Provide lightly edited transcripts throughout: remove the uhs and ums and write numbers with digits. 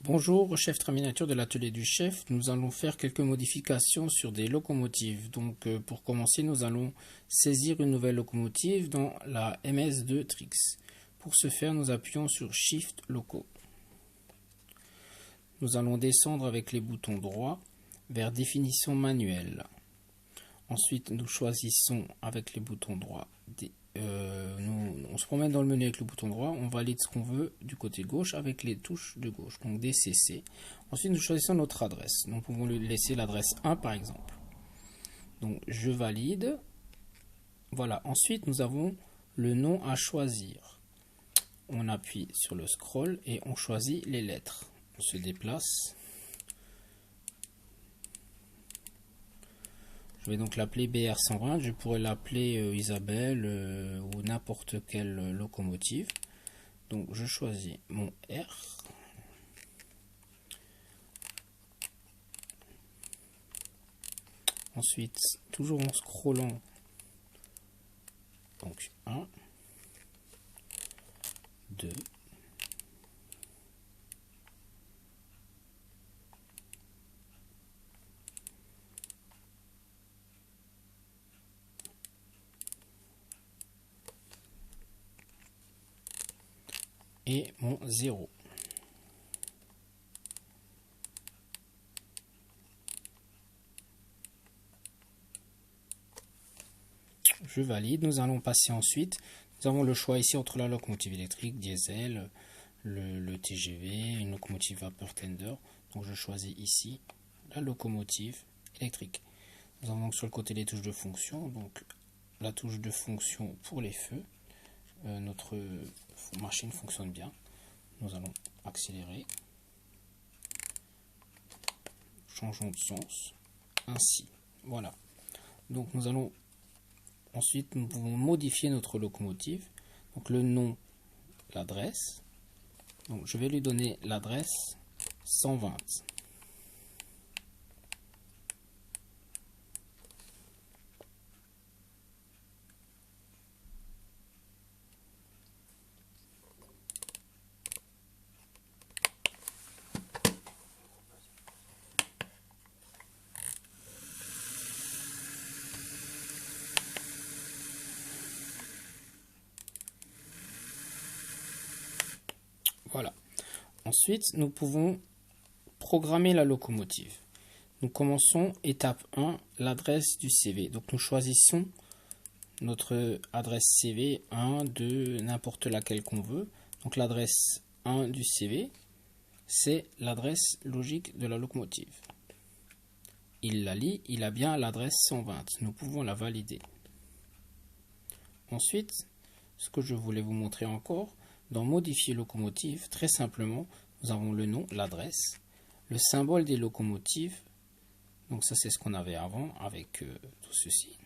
Bonjour, chef Traminiature de l'atelier du chef. Nous allons faire quelques modifications sur des locomotives. Donc pour commencer, nous allons saisir une nouvelle locomotive dans la MS2 Trix. Pour ce faire, nous appuyons sur Shift Loco. Nous allons descendre avec les boutons droits vers Définition manuelle. Ensuite, nous choisissons avec les boutons droits. On se promène dans le menu avec le bouton droit, on valide ce qu'on veut du côté gauche avec les touches de gauche, donc DCC. Ensuite, nous choisissons notre adresse. Nous pouvons lui laisser l'adresse 1 par exemple. Donc, je valide. Voilà. Ensuite, nous avons le nom à choisir. On appuie sur le scroll et on choisit les lettres. On se déplace. Je vais donc l'appeler BR120, je pourrais l'appeler Isabelle ou n'importe quelle locomotive. Donc je choisis mon R. Ensuite, toujours en scrollant, donc 1, 2, et mon 0. Je valide. Nous allons passer ensuite. Nous avons le choix ici entre la locomotive électrique, diesel, le TGV, une locomotive vapeur tender. Donc je choisis ici la locomotive électrique. Nous avons donc sur le côté les touches de fonction. Donc la touche de fonction pour les feux. Notre machine fonctionne bien. Nous allons accélérer. Changeons de sens. Ainsi. Voilà. Donc nous allons ensuite, nous pouvons modifier notre locomotive. Donc le nom, l'adresse. Donc je vais lui donner l'adresse 120. Voilà. Ensuite, nous pouvons programmer la locomotive. Nous commençons étape 1, l'adresse du CV. Donc nous choisissons notre adresse CV 1, 2, n'importe laquelle qu'on veut. Donc l'adresse 1 du CV, c'est l'adresse logique de la locomotive. Il la lit, il a bien l'adresse 120. Nous pouvons la valider. Ensuite, ce que je voulais vous montrer encore, dans modifier locomotive, très simplement, nous avons le nom, l'adresse, le symbole des locomotives. Donc ça, c'est ce qu'on avait avant avec tout ceci.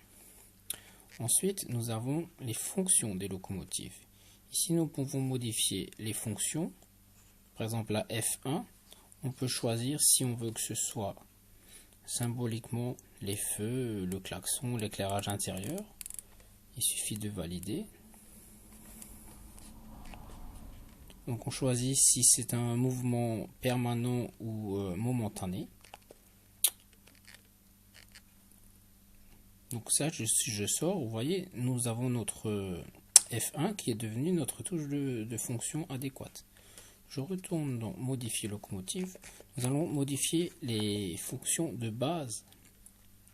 Ensuite, nous avons les fonctions des locomotives. Ici, nous pouvons modifier les fonctions. Par exemple, la F1, on peut choisir si on veut que ce soit symboliquement les feux, le klaxon, l'éclairage intérieur. Il suffit de valider. Donc on choisit si c'est un mouvement permanent ou momentané. Donc ça, si je sors, vous voyez, nous avons notre F1 qui est devenu notre touche de fonction adéquate. Je retourne dans modifier locomotive. Nous allons modifier les fonctions de base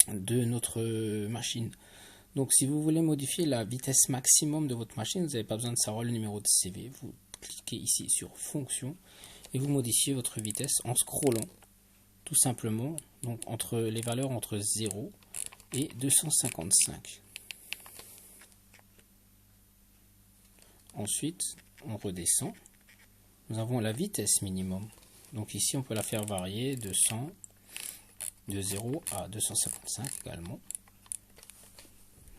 de notre machine. Donc si vous voulez modifier la vitesse maximum de votre machine, vous n'avez pas besoin de savoir le numéro de CV. Vous cliquez ici sur fonction et vous modifiez votre vitesse en scrollant tout simplement, donc entre les valeurs entre 0 et 255. Ensuite, on redescend. Nous avons la vitesse minimum. Donc ici, on peut la faire varier de 100, de 0 à 255 également.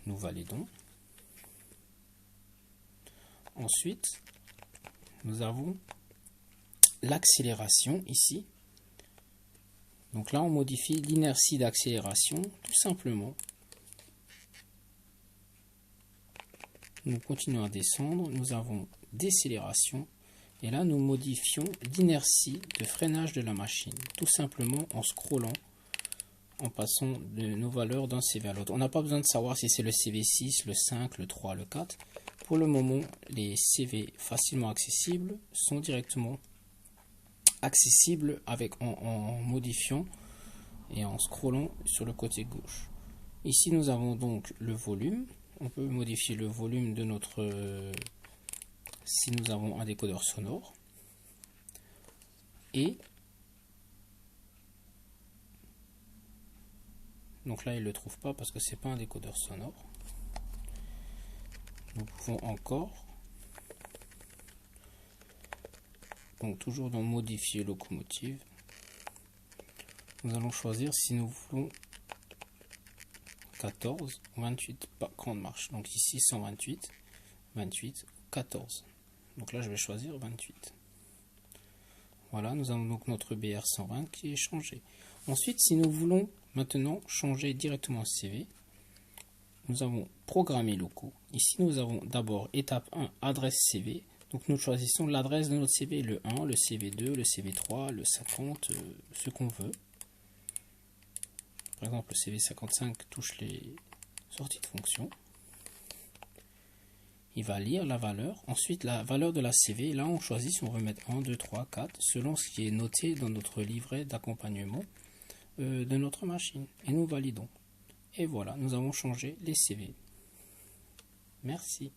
Nous validons. Ensuite, nous avons l'accélération ici. Donc là, on modifie l'inertie d'accélération tout simplement. Nous continuons à descendre. Nous avons décélération Et là, nous modifions l'inertie de freinage de la machine, tout simplement en scrollant, en passant de nos valeurs d'un CV à l'autre. On n'a pas besoin de savoir si c'est le CV6, le 5, le 3, le 4. Pour le moment, les CV facilement accessibles sont directement accessibles en modifiant et en scrollant sur le côté gauche. Ici, nous avons donc le volume. On peut modifier le volume de notre... si nous avons un décodeur sonore. Et donc là, il ne le trouve pas parce que c'est pas un décodeur sonore. Nous pouvons encore, donc toujours dans modifier locomotive, nous allons choisir si nous voulons 14 ou 28 grande marche. Donc ici 128, 28 ou 14. Donc là je vais choisir 28. Voilà, nous avons donc notre BR120 qui est changé. Ensuite, si nous voulons maintenant changer directement ce CV, nous avons programmer locaux. Ici, nous avons d'abord étape 1, adresse CV. Donc nous choisissons l'adresse de notre CV, le 1, le CV2, le CV3, le 50, ce qu'on veut. Par exemple, le CV55 touche les sorties de fonction. Il va lire la valeur. Ensuite, la valeur de la CV, là on choisit si on veut mettre 1, 2, 3, 4, selon ce qui est noté dans notre livret d'accompagnement de notre machine. Et nous validons. Et voilà, nous avons changé les CV. Merci.